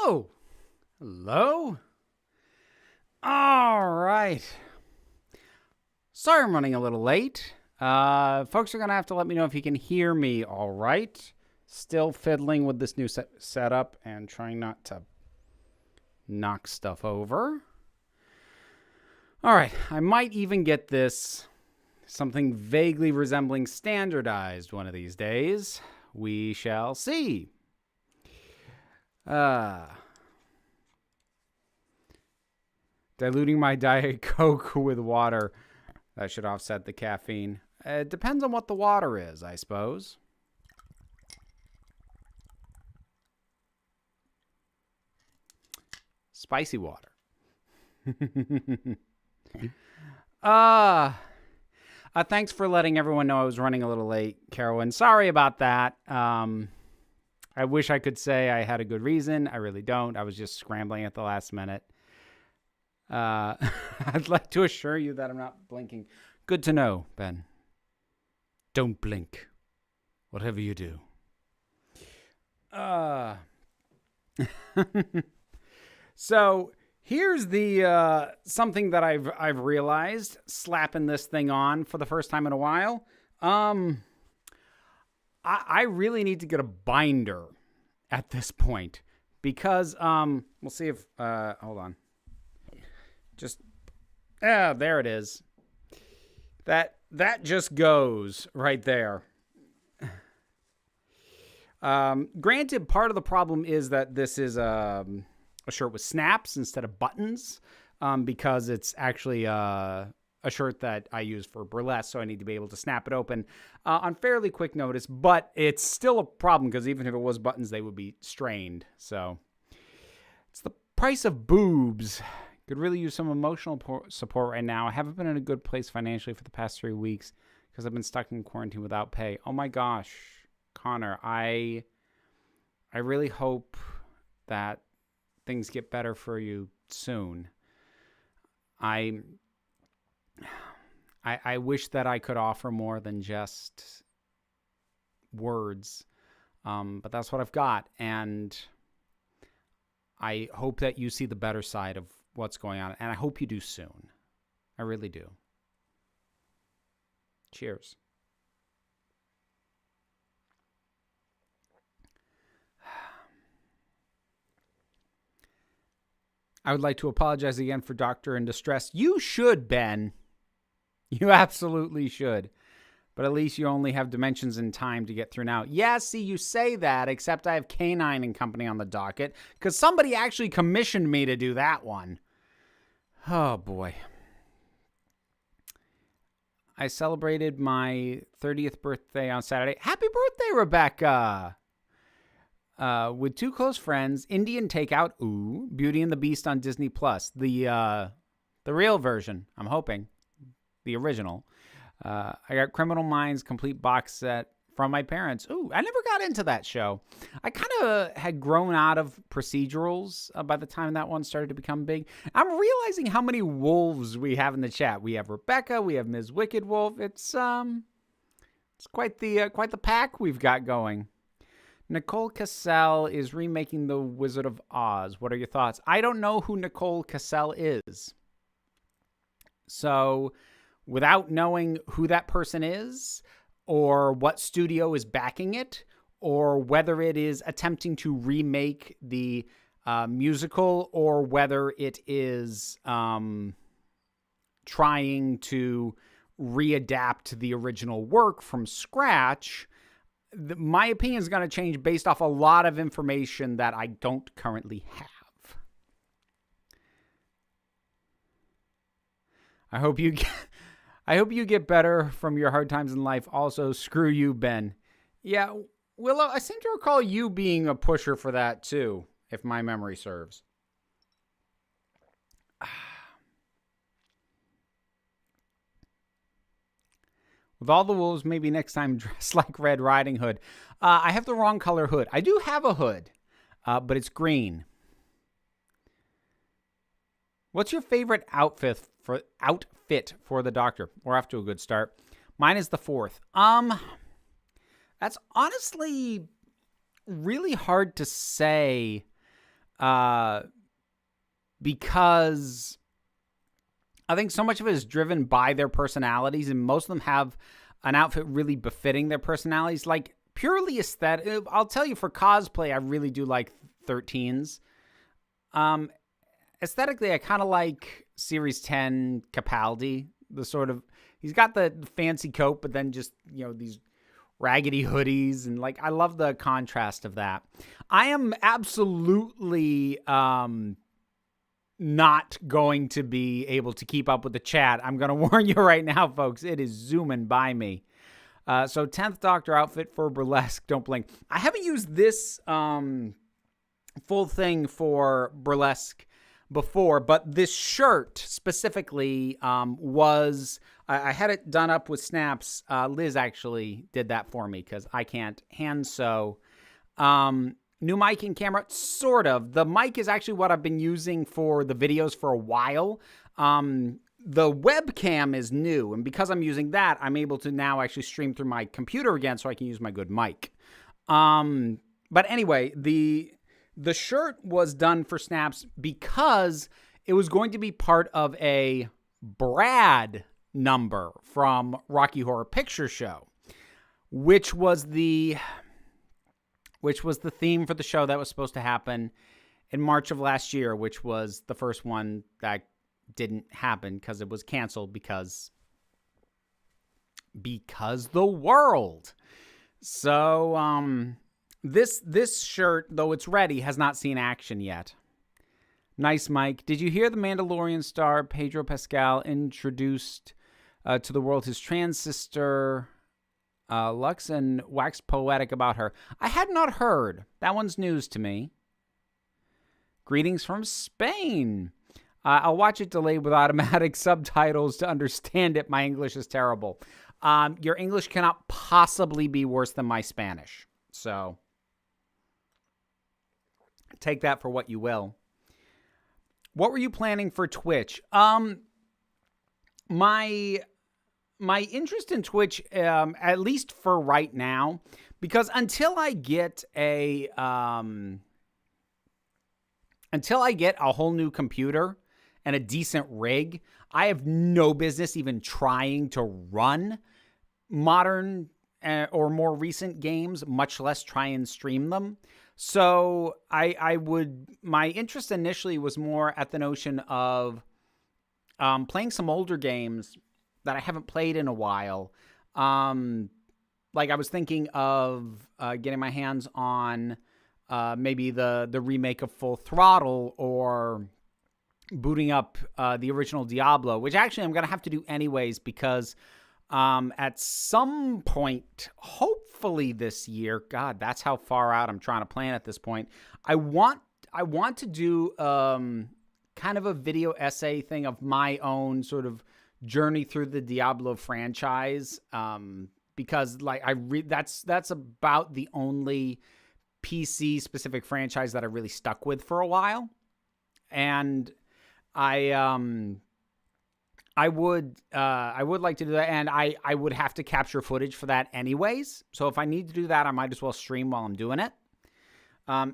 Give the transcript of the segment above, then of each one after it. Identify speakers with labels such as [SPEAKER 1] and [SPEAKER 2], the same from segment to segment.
[SPEAKER 1] Oh, hello. All right. Sorry I'm running a little late. Folks are going to have to let me know if you can hear me all right. Still fiddling with this new setup and trying not to knock stuff over. All right. I might even get this something vaguely resembling standardized one of these days. We shall see. Diluting my Diet Coke with water. That should offset the caffeine. It depends on what the water is, I suppose. Spicy water. Thanks for letting everyone know I was running a little late, Carolyn. Sorry about that. I wish I could say I had a good reason. I really don't. I was just scrambling at the last minute. I'd like to assure you that I'm not blinking. Good to know, Ben. Don't blink. Whatever you do. So here's the something that I've realized slapping this thing on for the first time in a while. I really need to get a binder at this point because we'll see if hold on. There it is. That just goes right there. Granted, part of the problem is that this is a shirt with snaps instead of buttons, because it's actually a shirt that I use for burlesque, so I need to be able to snap it open on fairly quick notice, but it's still a problem because even if it was buttons, they would be strained. So it's the price of boobs. Could really use some emotional support right now. I haven't been in a good place financially for the past 3 weeks because I've been stuck in quarantine without pay. Oh my gosh, Connor, I really hope that things get better for you soon. I wish that I could offer more than just words, but that's what I've got, and I hope that you see the better side of what's going on, and I hope you do soon. I really do. Cheers. I would like to apologize again for Doctor in Distress. You should, Ben. You absolutely should. But at least you only have dimensions and time to get through now. Yeah, see, you say that, except I have Canine and Company on the docket, because somebody actually commissioned me to do that one. Oh, boy. I celebrated my 30th birthday on Saturday. Happy birthday, Rebecca! With 2 close friends, Indian Takeout, Beauty and the Beast on Disney+. The real version, I'm hoping. The original. I got Criminal Minds complete box set from my parents. I never got into that show. I kind of had grown out of procedurals by the time that one started to become big. I'm realizing how many wolves we have in the chat. We have Rebecca, we have Ms. Wicked Wolf. It's quite the pack we've got going. Nicole Cassell is remaking The Wizard of Oz. What are your thoughts? I don't know who Nicole Cassell is. So, without knowing who that person is, or what studio is backing it, or whether it is attempting to remake the musical, or whether it is trying to readapt the original work from scratch, my opinion is going to change based off a lot of information that I don't currently have. I hope you get better from your hard times in life. Also, screw you, Ben. Yeah, Willow, I seem to recall you being a pusher for that too, if my memory serves. With all the wolves, maybe next time dress like Red Riding Hood. I have the wrong color hood. I do have a hood, but it's green. What's your favorite outfit for the Doctor? We're off to a good start. Mine is the 4th. That's honestly really hard to say. because I think so much of it is driven by their personalities, and most of them have an outfit really befitting their personalities. Like, purely aesthetic, I'll tell you, for cosplay, I really do like 13s. Aesthetically, I kind of like Series 10 Capaldi. The sort of, he's got the fancy coat, but then just, these raggedy hoodies, and like, I love the contrast of that. I am absolutely not going to be able to keep up with the chat. I'm going to warn you right now, folks. It is zooming by me. So 10th Doctor outfit for burlesque. Don't blink. I haven't used this full thing for burlesque before, but this shirt specifically was, I had it done up with snaps. Liz actually did that for me because I can't hand sew. New mic and camera, sort of. The mic is actually what I've been using for the videos for a while. The webcam is new, and because I'm using that, I'm able to now actually stream through my computer again so I can use my good mic. But anyway, the shirt was done for snaps because it was going to be part of a Brad number from Rocky Horror Picture Show, which was the theme for the show that was supposed to happen in March of last year, which was the first one that didn't happen because it was canceled because the world. So this shirt, though it's ready, has not seen action yet. Nice, Mike. Did you hear the Mandalorian star Pedro Pascal introduced to the world his trans sister Lux and waxed poetic about her? I had not heard. That one's news to me. Greetings from Spain. I'll watch it delayed with automatic subtitles to understand it. My English is terrible. Your English cannot possibly be worse than my Spanish. So take that for what you will. What were you planning for Twitch? My interest in Twitch, at least for right now, because until I get a whole new computer and a decent rig, I have no business even trying to run modern or more recent games, much less try and stream them. So my interest initially was more at the notion of playing some older games that I haven't played in a while. Like I was thinking of getting my hands on maybe the remake of Full Throttle, or booting up the original Diablo, which actually I'm going to have to do anyways because at some point, hopefully this year, God, that's how far out I'm trying to plan at this point. I want to do kind of a video essay thing of my own sort of journey through the Diablo franchise, because like that's about the only PC specific franchise that I really stuck with for a while, and I would like to do that, and I would have to capture footage for that anyways. So if I need to do that, I might as well stream while I'm doing it.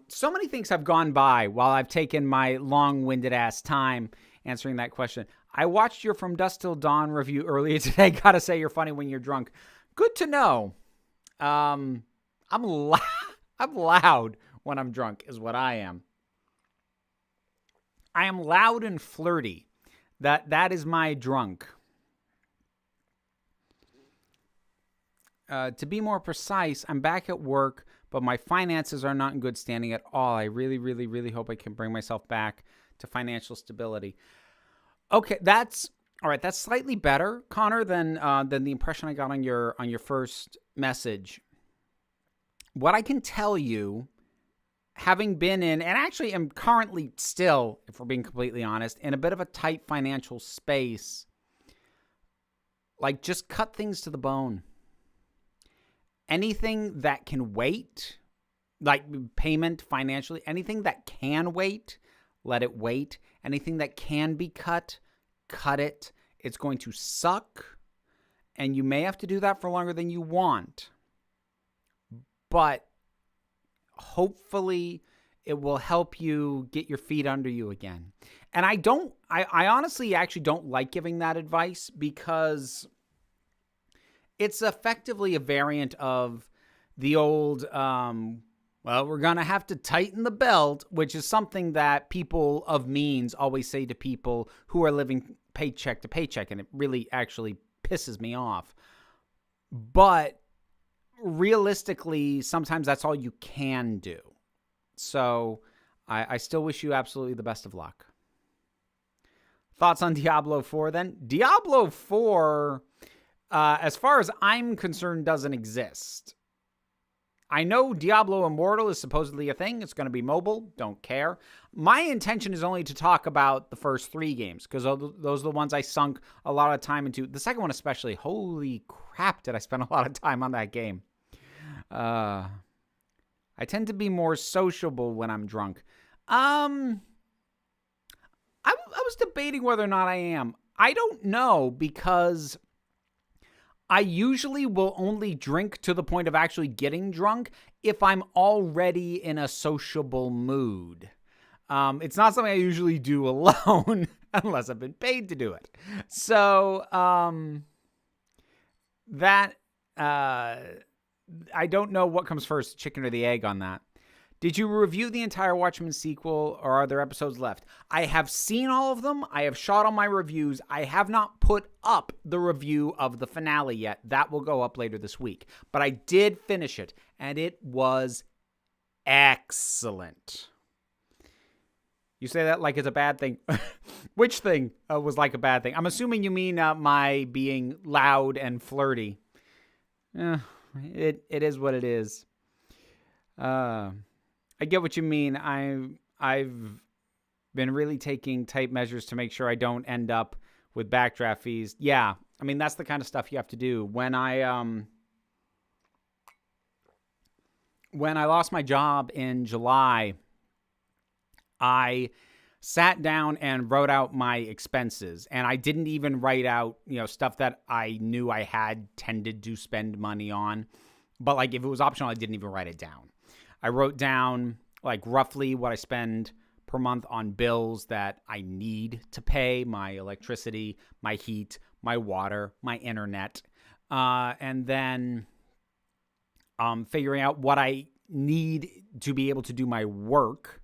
[SPEAKER 1] So many things have gone by while I've taken my long-winded ass time answering that question. I watched your From Dusk Till Dawn review earlier today. Gotta say, you're funny when you're drunk. Good to know. I'm loud when I'm drunk is what I am. I am loud and flirty. That is my drunk. To be more precise, I'm back at work, but my finances are not in good standing at all. I really, really, really hope I can bring myself back to financial stability. Okay, that's all right. That's slightly better, Connor, than the impression I got on your first message. What I can tell you, having been in, and actually am currently still, if we're being completely honest, in a bit of a tight financial space, like just cut things to the bone. Anything that can wait, like payment financially, anything that can wait, let it wait. Anything that can be cut, cut it. It's going to suck, and you may have to do that for longer than you want. But hopefully It will help you get your feet under you again. And I honestly actually don't like giving that advice because it's effectively a variant of the old, we're going to have to tighten the belt, which is something that people of means always say to people who are living paycheck to paycheck. And it really actually pisses me off. But realistically, sometimes that's all you can do. So I still wish you absolutely the best of luck. Thoughts on Diablo 4 then? Diablo 4, as far as I'm concerned, doesn't exist. I know Diablo Immortal is supposedly a thing. It's going to be mobile. Don't care. My intention is only to talk about the first 3 games because those are the ones I sunk a lot of time into. The second one especially. Holy crap, did I spend a lot of time on that game. I tend to be more sociable when I'm drunk. I was debating whether or not I am. I don't know because I usually will only drink to the point of actually getting drunk if I'm already in a sociable mood. It's not something I usually do alone unless I've been paid to do it. So I don't know what comes first, chicken or the egg on that. Did you review the entire Watchmen sequel, or are there episodes left? I have seen all of them. I have shot all my reviews. I have not put up the review of the finale yet. That will go up later this week. But I did finish it, and it was excellent. You say that like it's a bad thing. Which thing was like a bad thing? I'm assuming you mean my being loud and flirty. It is what it is. I get what you mean. I've been really taking tight measures to make sure I don't end up with backdraft fees. Yeah, I mean that's the kind of stuff you have to do. When I lost my job in July, I sat down and wrote out my expenses, and I didn't even write out, stuff that I knew I had tended to spend money on. But like if it was optional, I didn't even write it down. I wrote down like roughly what I spend per month on bills that I need to pay: my electricity, my heat, my water, my internet, and then figuring out what I need to be able to do my work,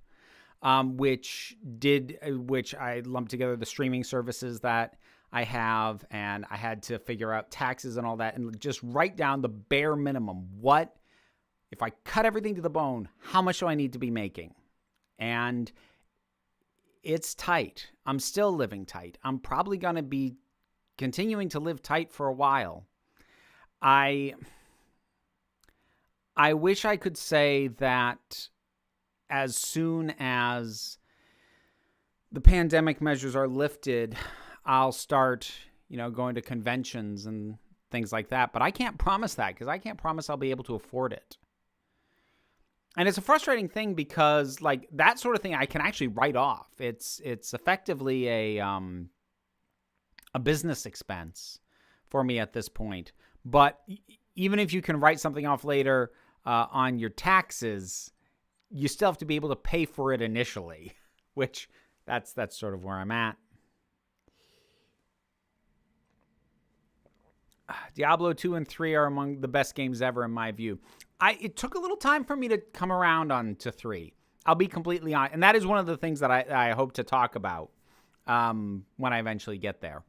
[SPEAKER 1] which I lumped together the streaming services that I have, and I had to figure out taxes and all that, and just write down the bare minimum. What, if I cut everything to the bone, how much do I need to be making? And it's tight. I'm still living tight. I'm probably going to be continuing to live tight for a while. I wish I could say that as soon as the pandemic measures are lifted, I'll start, going to conventions and things like that. But I can't promise that because I can't promise I'll be able to afford it. And it's a frustrating thing because like that sort of thing I can actually write off. It's effectively a business expense for me at this point. But even if you can write something off later on your taxes, you still have to be able to pay for it initially, which that's sort of where I'm at. Diablo 2 and 3 are among the best games ever in my view. It took a little time for me to come around on to 3. I'll be completely honest. And that is one of the things that I hope to talk about when I eventually get there.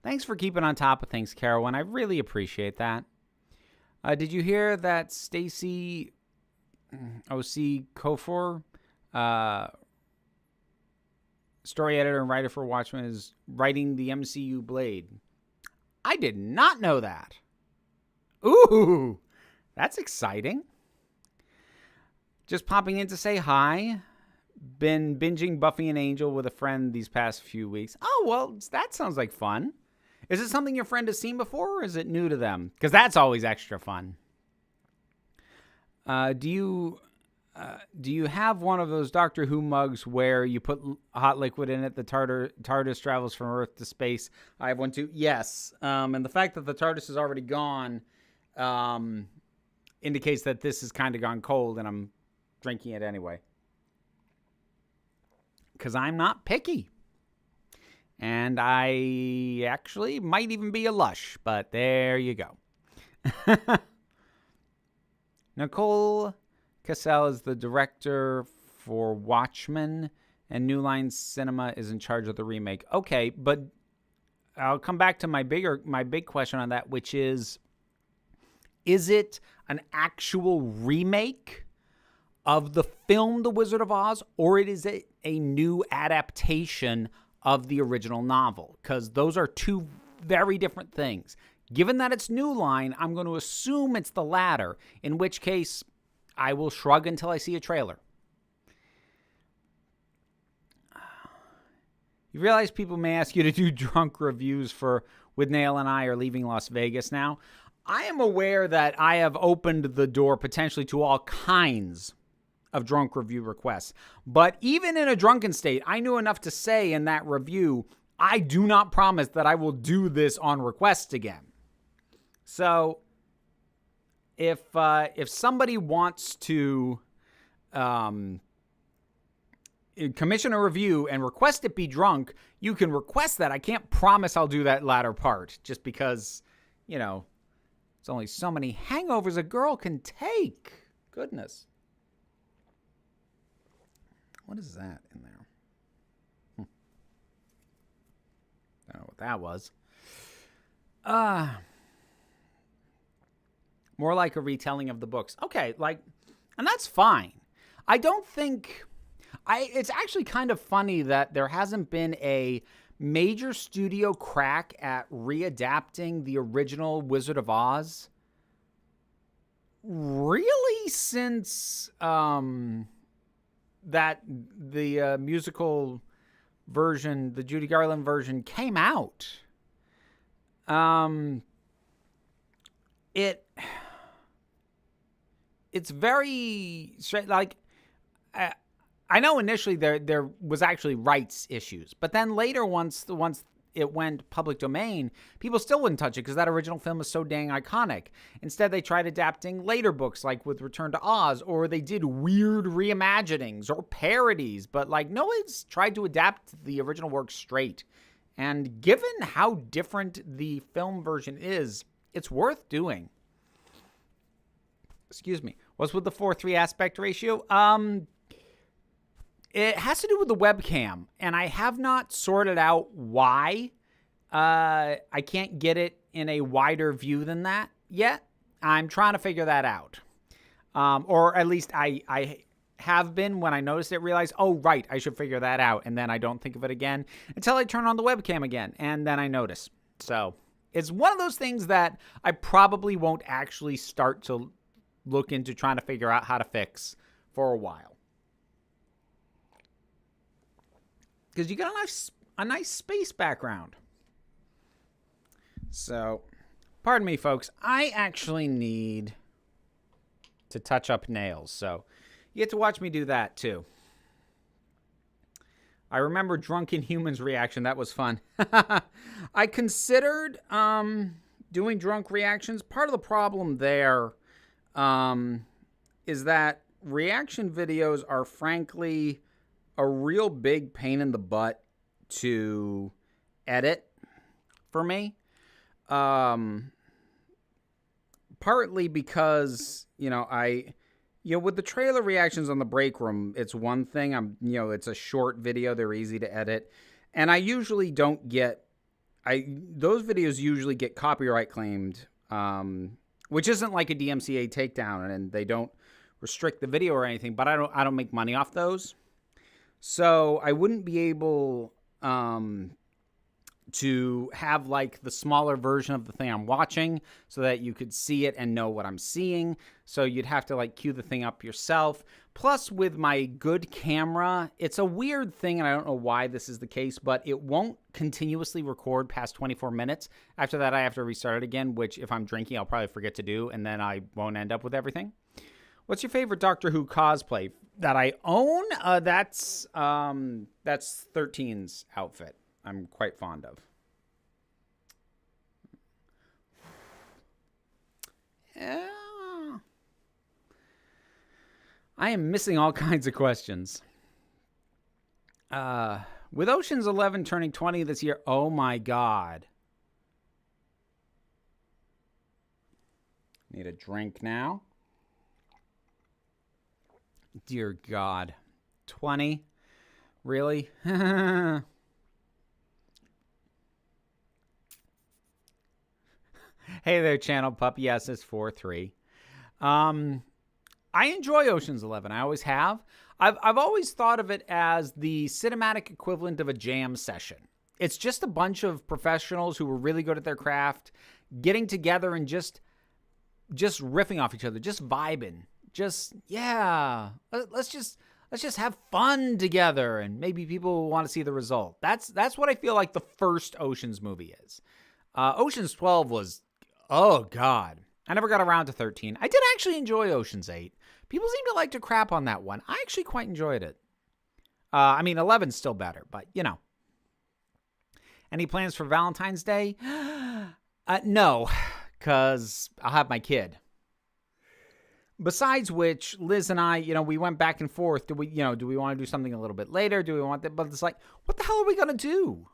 [SPEAKER 1] Thanks for keeping on top of things, Carolyn. I really appreciate that. Did you hear that Stacy O.C. Kofor, story editor and writer for Watchmen, is writing the MCU Blade? I did not know that. Ooh, that's exciting. Just popping in to say hi. Been binging Buffy and Angel with a friend these past few weeks. Oh, well, that sounds like fun. Is it something your friend has seen before, or is it new to them? Because that's always extra fun. Do you Do you have one of those Doctor Who mugs where you put hot liquid in it? The TARDIS travels from Earth to space. I have one too. Yes. And the fact that the TARDIS is already gone indicates that this has kind of gone cold, and I'm drinking it anyway. Because I'm not picky. And I actually might even be a lush, but there you go. Nicole Cassell is the director for Watchmen, and New Line Cinema is in charge of the remake. Okay, but I'll come back to my big question on that, which is it an actual remake of the film The Wizard of Oz, or it is a new adaptation of the original novel? Because those are two very different things. Given that it's New Line, I'm going to assume it's the latter, in which case I will shrug until I see a trailer. You realize people may ask you to do drunk reviews for With Nail and I Are Leaving Las Vegas now? I am aware that I have opened the door potentially to all kinds of drunk review requests. But even in a drunken state, I knew enough to say in that review, I do not promise that I will do this on request again. So if somebody wants to commission a review and request it be drunk, you can request that. I can't promise I'll do that latter part, just because, it's only so many hangovers a girl can take. Goodness. What is that in there? I don't know what that was. More like a retelling of the books. Okay, and that's fine. I don't think... it's actually kind of funny that there hasn't been a major studio crack at readapting the original Wizard of Oz really since that the musical version, the Judy Garland version, came out. It's very straight. I know initially there was actually rights issues, but then later once it went public domain, people still wouldn't touch it because that original film is so dang iconic. Instead, they tried adapting later books, like with Return to Oz, or they did weird reimaginings or parodies, but no one's tried to adapt the original work straight. And given how different the film version is, it's worth doing. Excuse me. What's with the 4:3 aspect ratio? It has to do with the webcam, and I have not sorted out why I can't get it in a wider view than that yet. I'm trying to figure that out. Or at least I have been. When I noticed it, realized, oh, right, I should figure that out, and then I don't think of it again until I turn on the webcam again, and then I notice. So it's one of those things that I probably won't actually start to look into trying to figure out how to fix for a while. Because you got a nice space background. So, pardon me, folks. I actually need to touch up nails. So, you get to watch me do that, too. I remember Drunken Humans reaction. That was fun. I considered doing drunk reactions. Part of the problem there is that reaction videos are, frankly, a real big pain in the butt to edit for me. Partly because, with the trailer reactions on the break room, it's one thing. It's a short video. They're easy to edit. And I usually don't get, those videos usually get copyright claimed, which isn't like a DMCA takedown, and they don't restrict the video or anything, but I don't make money off those. So I wouldn't be able to have the smaller version of the thing I'm watching so that you could see it and know what I'm seeing. So you'd have to cue the thing up yourself. Plus, with my good camera, it's a weird thing, and I don't know why this is the case, but it won't continuously record past 24 minutes. After that, I have to restart it again, which if I'm drinking, I'll probably forget to do, and then I won't end up with everything. What's your favorite Doctor Who cosplay that I own? That's 13's outfit. I'm quite fond of. Yeah. I am missing all kinds of questions. With Ocean's 11 turning 20 this year, oh my God. Need a drink now. Dear God. 20? Really? Hey there, Channel Pup. Yes, it's 4-3. I enjoy Ocean's 11. I always have. I've always thought of it as the cinematic equivalent of a jam session. It's just a bunch of professionals who were really good at their craft getting together and just riffing off each other, just vibing. Just, yeah, let's just have fun together, and maybe people will want to see the result. That's what I feel like the first Ocean's movie is. Ocean's 12 was, oh God. I never got around to 13. I did actually enjoy Ocean's 8. People seem to like to crap on that one. I actually quite enjoyed it. 11's still better, but you know. Any plans for Valentine's Day? No, because I'll have my kid. Besides which, Liz and I, we went back and forth. Do we want to do something a little bit later? Do we want that? But it's like, what the hell are we going to do?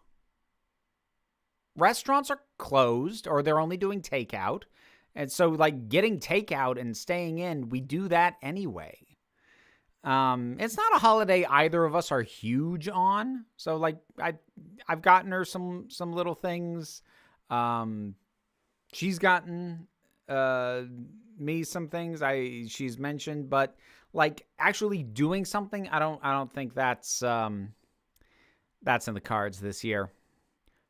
[SPEAKER 1] Restaurants are closed or they're only doing takeout. And so, getting takeout and staying in, we do that anyway. It's not a holiday either of us are huge on. So, I've gotten her some little things. She's gotten me some things she's mentioned, but actually doing something, I don't think that's in the cards this year.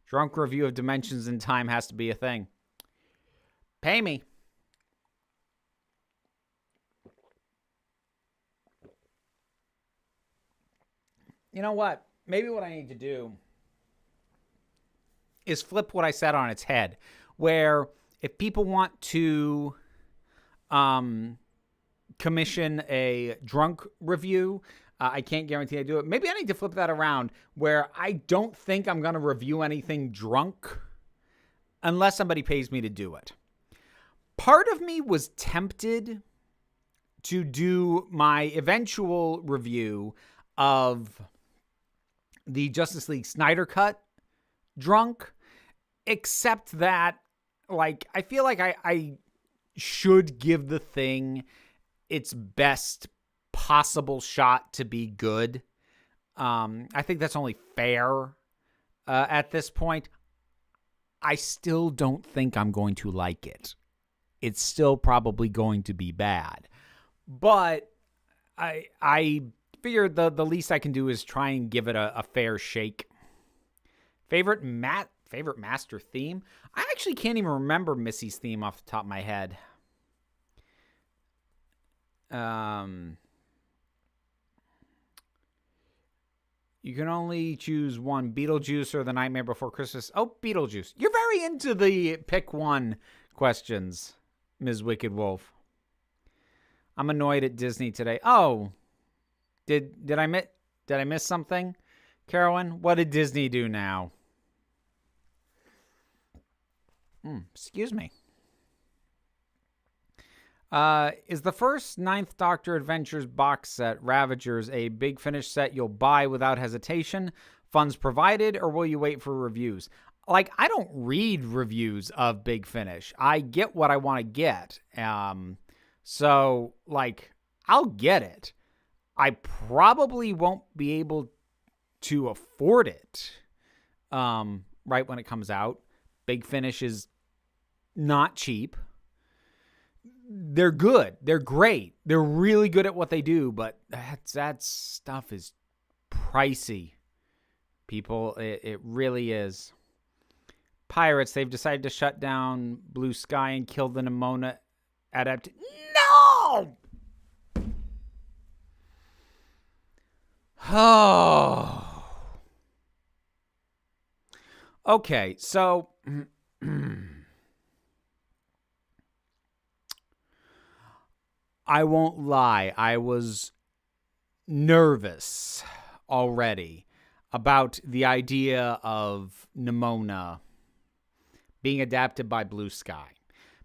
[SPEAKER 1] Drunk review of Dimensions in Time has to be a thing. Pay me. You know what? Maybe what I need to do is flip what I said on its head, where if people want to commission a drunk review, I can't guarantee I do it. Maybe I need to flip that around where I don't think I'm going to review anything drunk unless somebody pays me to do it. Part of me was tempted to do my eventual review of the Justice League Snyder Cut drunk, except that, I feel like I should give the thing its best possible shot to be good. I think that's only fair at this point. I still don't think I'm going to like it. It's still probably going to be bad. But I figured the least I can do is try and give it a fair shake. Favorite master theme? I actually can't even remember Missy's theme off the top of my head. You can only choose one, Beetlejuice or The Nightmare Before Christmas. Oh, Beetlejuice. You're very into the pick one questions, Ms. Wicked Wolf. I'm annoyed at Disney today. Oh, did I miss something? Carolyn, what did Disney do now? Excuse me. Is the first Ninth Doctor Adventures box set, Ravagers, a Big Finish set you'll buy without hesitation? Funds provided, or will you wait for reviews? I don't read reviews of Big Finish. I get what I want to get. So, I'll get it. I probably won't be able to afford it right when it comes out. Big Finish is not cheap. They're good. They're great. They're really good at what they do, but that stuff is pricey. People, it really is. Pirates, they've decided to shut down Blue Sky and kill the Nimona adaptation. No! Oh. Okay, so I won't lie, I was nervous already about the idea of Nimona being adapted by Blue Sky.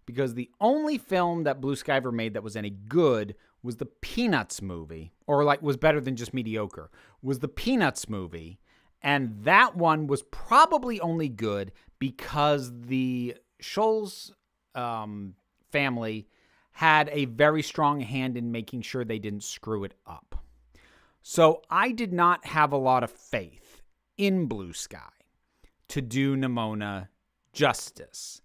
[SPEAKER 1] Because the only film that Blue Sky ever made that was any good was the Peanuts movie, or like was better than just mediocre, was the Peanuts movie. And that one was probably only good because the Scholl's family had a very strong hand in making sure they didn't screw it up. So I did not have a lot of faith in Blue Sky to do Nimona justice.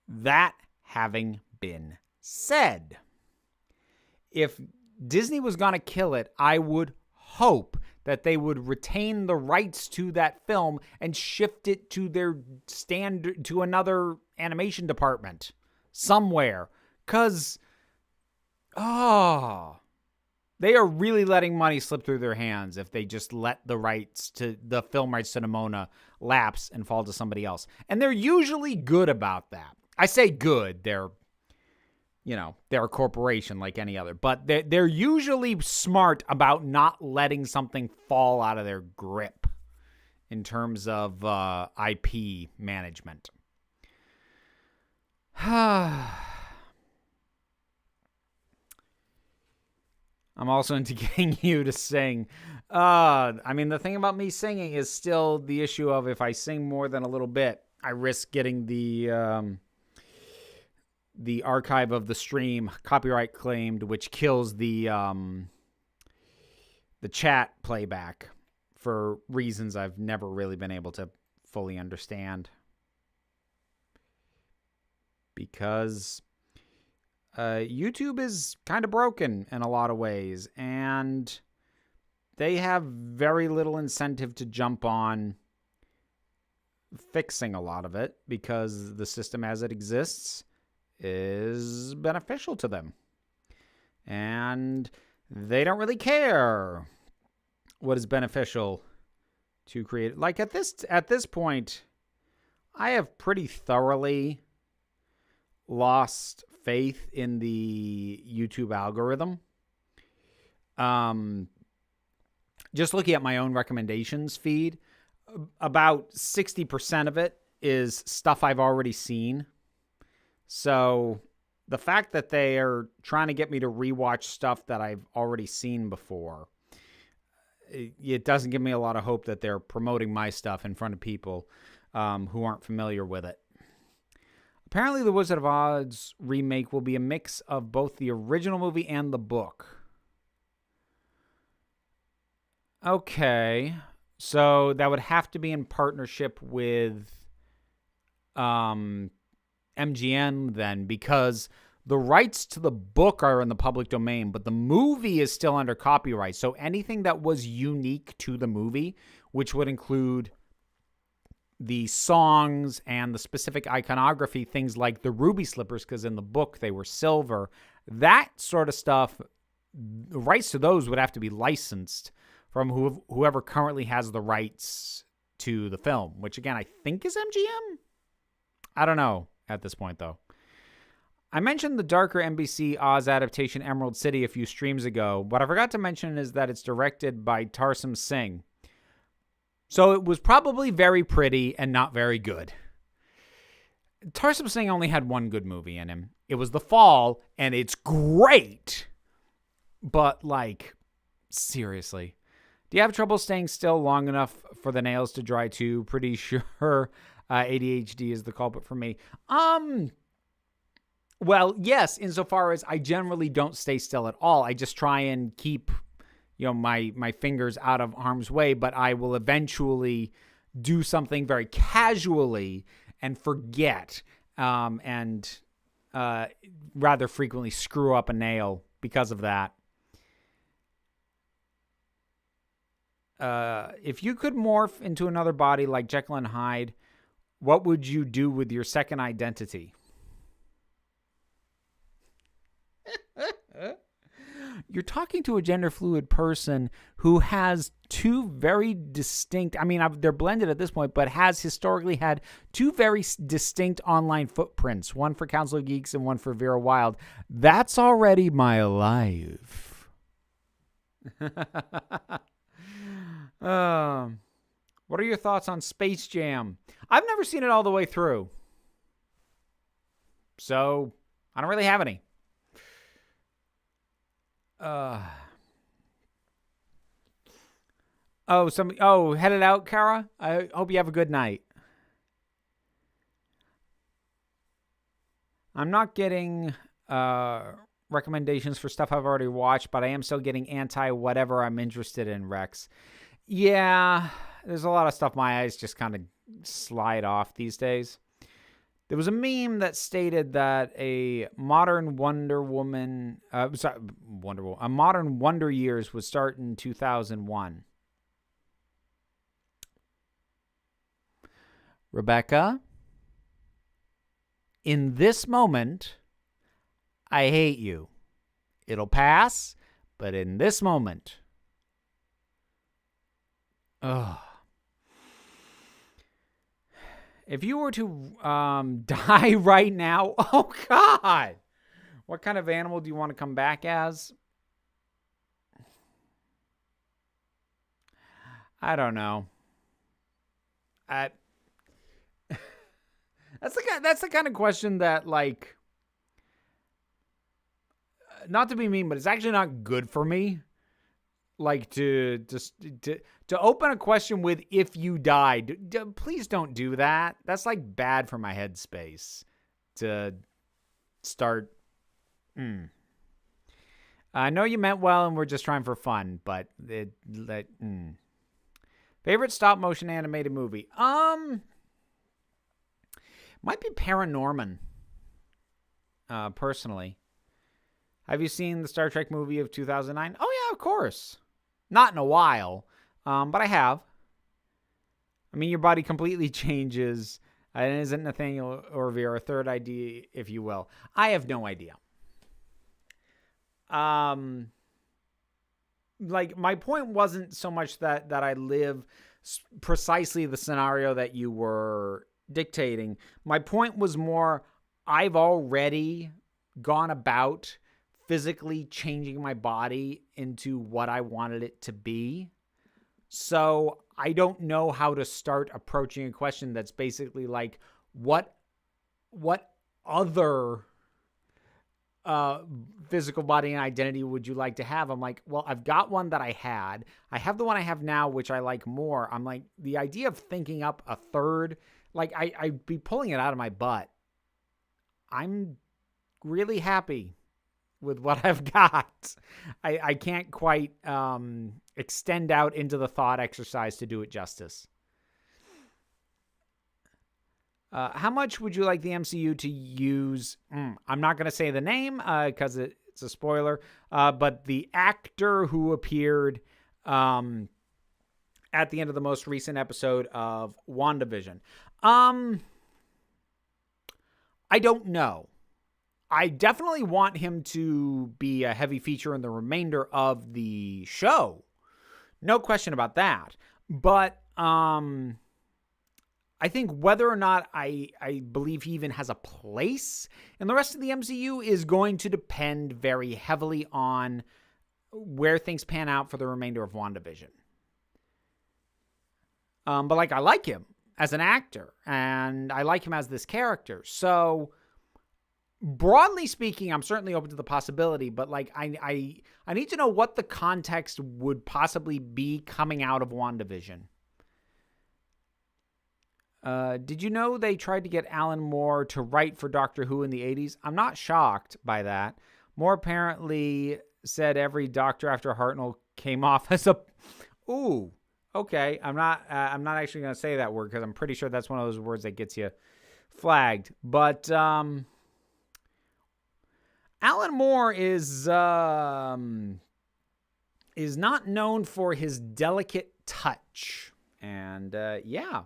[SPEAKER 1] That having been said, if Disney was going to kill it, I would hope that they would retain the rights to that film and shift it to their standard, to another animation department somewhere. Because, they are really letting money slip through their hands if they just let the film rights to Nimona lapse and fall to somebody else. And they're usually good about that. I say good, they're a corporation like any other, but they're usually smart about not letting something fall out of their grip in terms of IP management. I'm also into getting you to sing. The thing about me singing is still the issue of if I sing more than a little bit, I risk getting the archive of the stream copyright claimed, which kills the chat playback for reasons I've never really been able to fully understand. Because YouTube is kind of broken in a lot of ways, and they have very little incentive to jump on fixing a lot of it because the system as it exists is beneficial to them. And they don't really care what is beneficial to create. Like at this point, I have pretty thoroughly lost faith in the YouTube algorithm. Just looking at my own recommendations feed, about 60% of it is stuff I've already seen. So the fact that they are trying to get me to rewatch stuff that I've already seen before, it doesn't give me a lot of hope that they're promoting my stuff in front of people who aren't familiar with it. Apparently, the Wizard of Oz remake will be a mix of both the original movie and the book. Okay. So that would have to be in partnership with MGM then, because the rights to the book are in the public domain, but the movie is still under copyright. So anything that was unique to the movie, which would include the songs and the specific iconography, things like the ruby slippers, because in the book they were silver, that sort of stuff, the rights to those would have to be licensed from whoever currently has the rights to the film, which again, I think is MGM? I don't know at this point, though. I mentioned the darker NBC Oz adaptation Emerald City a few streams ago. What I forgot to mention is that it's directed by Tarsem Singh. So it was probably very pretty and not very good. Tarsem Singh only had one good movie in him. It was The Fall, and it's great. But, seriously. Do you have trouble staying still long enough for the nails to dry too? Pretty sure ADHD is the culprit for me. Well, yes, insofar as I generally don't stay still at all. I just try and keep my fingers out of harm's way, but I will eventually do something very casually and forget, and rather frequently screw up a nail because of that. If you could morph into another body like Jekyll and Hyde, what would you do with your second identity? You're talking to a gender fluid person who has two very distinct, they're blended at this point, but has historically had two very distinct online footprints, one for Council of Geeks and one for Vera Wild. That's already my life. What are your thoughts on Space Jam? I've never seen it all the way through, so I don't really have any. Headed out, Kara? I hope you have a good night. I'm not getting recommendations for stuff I've already watched, but I am still getting anti-whatever I'm interested in, Rex. Yeah, there's a lot of stuff my eyes just kind of slide off these days. There was a meme that stated that a modern Wonder Years would start in 2001. Rebecca, in this moment, I hate you. It'll pass, but in this moment, if you were to die right now, oh God, what kind of animal do you want to come back as? I don't know. That's the kind of question that, like, not to be mean, but it's actually not good for me. Like, to open a question with "if you died," please don't do that. That's like bad for my headspace to start. I know you meant well, and we're just trying for fun, but favorite stop motion animated movie? Might be Paranorman. Personally, have you seen the Star Trek movie of 2009? Oh yeah, of course. Not in a while, but I have. I mean, your body completely changes. And isn't Nathaniel or Vera a third ID, if you will? I have no idea. Like, my point wasn't so much that I live precisely the scenario that you were dictating. My point was more, I've already gone about physically changing my body into what I wanted it to be. So I don't know how to start approaching a question that's basically like, what other physical body and identity would you like to have? I'm like, well, I've got one that I had. I have the one I have now, which I like more. I'm like, the idea of thinking up a third, like, I'd be pulling it out of my butt. I'm really happy with what I've got. I can't quite extend out into the thought exercise to do it justice. How much would you like the MCU to use? I'm not going to say the name because it's a spoiler, but the actor who appeared at the end of the most recent episode of WandaVision. I don't know. I definitely want him to be a heavy feature in the remainder of the show. No question about that. But I think whether or not I believe he even has a place in the rest of the MCU is going to depend very heavily on where things pan out for the remainder of WandaVision. But, like, I like him as an actor, and I like him as this character. So, broadly speaking, I'm certainly open to the possibility, but, like, I need to know what the context would possibly be coming out of WandaVision. Did you know they tried to get Alan Moore to write for Doctor Who in the 80s? I'm not shocked by that. Moore apparently said every Doctor after Hartnell came off as a... Ooh, okay. I'm not actually going to say that word because I'm pretty sure that's one of those words that gets you flagged. But Alan Moore is not known for his delicate touch. And yeah.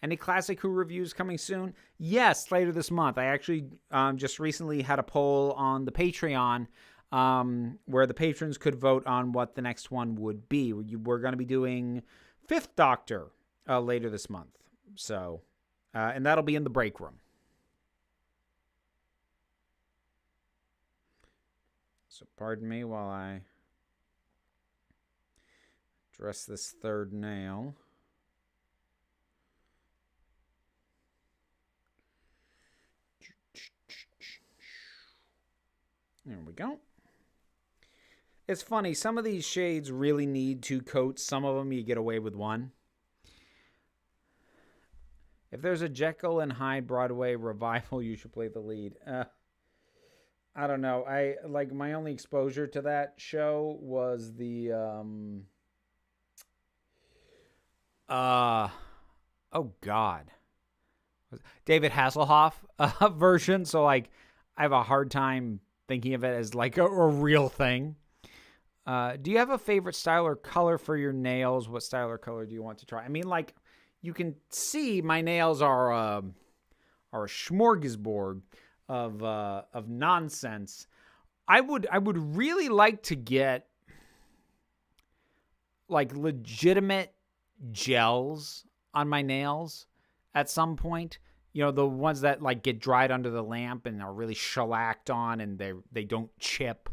[SPEAKER 1] Any Classic Who reviews coming soon? Yes, later this month. I actually just recently had a poll on the Patreon where the patrons could vote on what the next one would be. We're going to be doing Fifth Doctor later this month. So, and that'll be in the break room. So pardon me while I dress this third nail. There we go. It's funny, some of these shades really need 2 coats. Some of them you get away with 1. If there's a Jekyll and Hyde Broadway revival, you should play the lead. I don't know. My only exposure to that show was the oh God, David Hasselhoff version. So I have a hard time thinking of it as like a real thing. Do you have a favorite style or color for your nails? What style or color do you want to try? I mean, you can see my nails are a smorgasbord of nonsense. I would really like to get legitimate gels on my nails at some point. The ones that get dried under the lamp and are really shellacked on and they don't chip,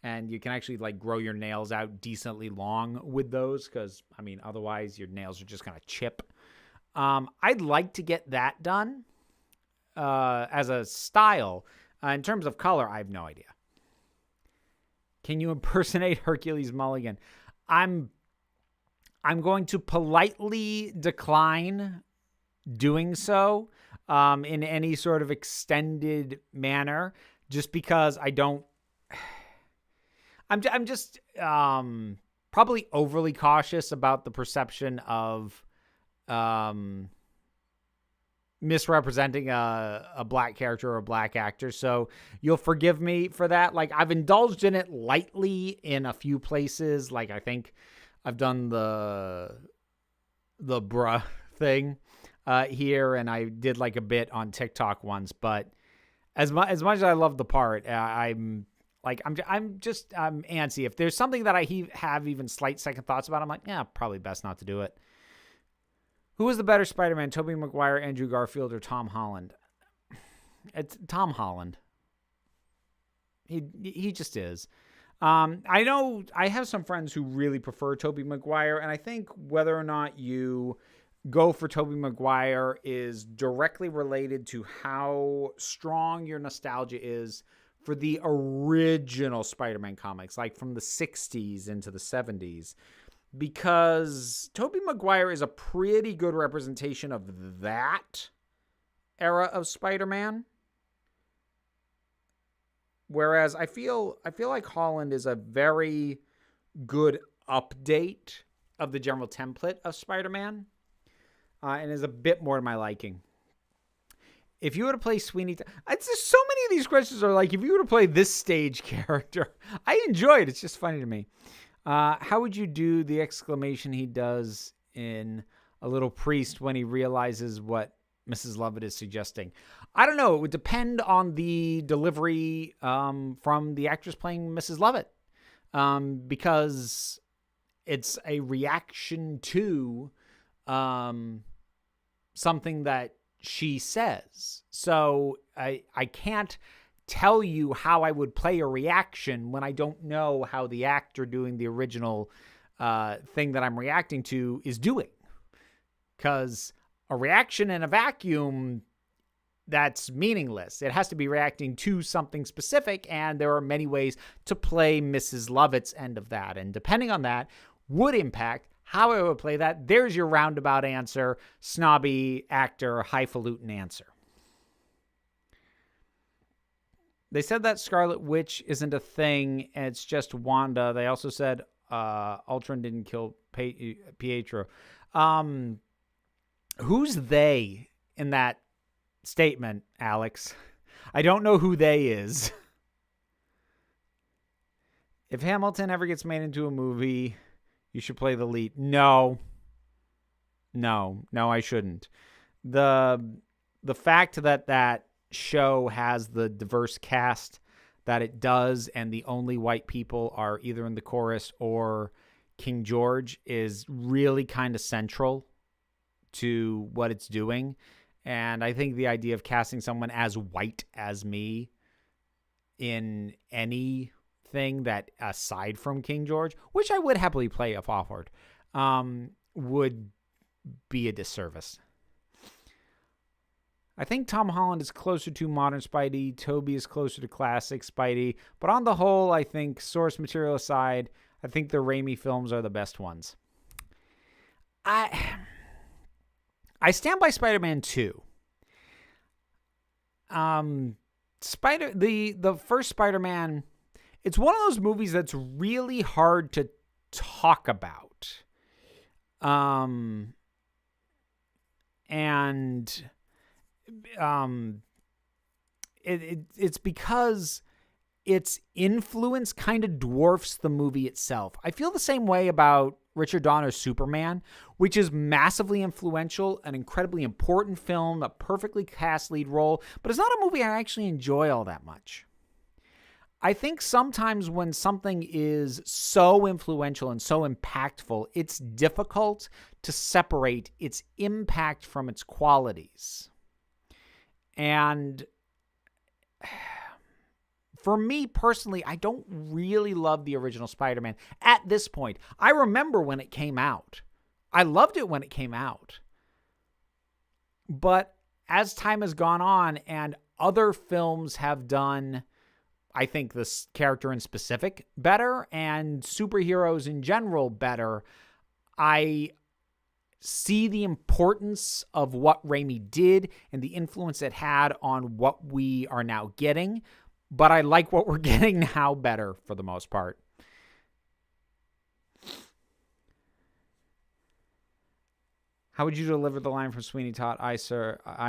[SPEAKER 1] and you can actually grow your nails out decently long with those, because otherwise your nails are just gonna chip. I'd like to get that done as a style. In terms of color, I have no idea. Can you impersonate Hercules Mulligan? I'm going to politely decline doing so in any sort of extended manner, just because I don't. I'm just probably overly cautious about the perception of misrepresenting a black character or a black actor. So you'll forgive me for that. I've indulged in it lightly in a few places. I think I've done the bruh thing here, and I did a bit on TikTok once. But as much as I love the part, I'm antsy. If there's something that I have even slight second thoughts about, I'm like, yeah, probably best not to do it. Who was the better Spider-Man, Tobey Maguire, Andrew Garfield, or Tom Holland? It's Tom Holland. He just is. I know I have some friends who really prefer Tobey Maguire, and I think whether or not you go for Tobey Maguire is directly related to how strong your nostalgia is for the original Spider-Man comics, from the 60s into the 70s. Because Tobey Maguire is a pretty good representation of that era of Spider-Man. Whereas I feel like Holland is a very good update of the general template of Spider-Man, and is a bit more to my liking. If you were to play Sweeney, just so many of these questions are if you were to play this stage character, I enjoy it. It's just funny to me. How would you do the exclamation he does in A Little Priest when he realizes what Mrs. Lovett is suggesting? I don't know. It would depend on the delivery from the actress playing Mrs. Lovett, because it's a reaction to something that she says. So I can't tell you how I would play a reaction when I don't know how the actor doing the original thing that I'm reacting to is doing. Because a reaction in a vacuum, that's meaningless. It has to be reacting to something specific, and there are many ways to play Mrs. Lovett's end of that. And depending on that would impact how I would play that. There's your roundabout answer, snobby actor, highfalutin answer. They said that Scarlet Witch isn't a thing, and it's just Wanda. They also said Ultron didn't kill Pietro. Who's they in that statement, Alex? I don't know who they is. If Hamilton ever gets made into a movie, you should play the lead. No, I shouldn't. the fact that that show has the diverse cast that it does, and the only white people are either in the chorus or King George, is really kind of central to what it's doing. And I think the idea of casting someone as white as me in anything that aside from King George, which I would happily play if offered, would be a disservice. I think Tom Holland is closer to modern Spidey. Tobey is closer to classic Spidey. But on the whole, I think, source material aside, I think the Raimi films are the best ones. I stand by Spider-Man 2. The first Spider-Man, it's one of those movies that's really hard to talk about. It's because its influence kind of dwarfs the movie itself. I feel the same way about Richard Donner's Superman, which is massively influential, an incredibly important film, a perfectly cast lead role, but it's not a movie I actually enjoy all that much. I think sometimes when something is so influential and so impactful, it's difficult to separate its impact from its qualities. And for me personally, I don't really love the original Spider-Man at this point. I remember when it came out. I loved it when it came out. But as time has gone on and other films have done, I think, this character in specific better and superheroes in general better, I see the importance of what Raimi did and the influence it had on what we are now getting. But I like what we're getting now better for the most part. How would you deliver the line from Sweeney Todd? I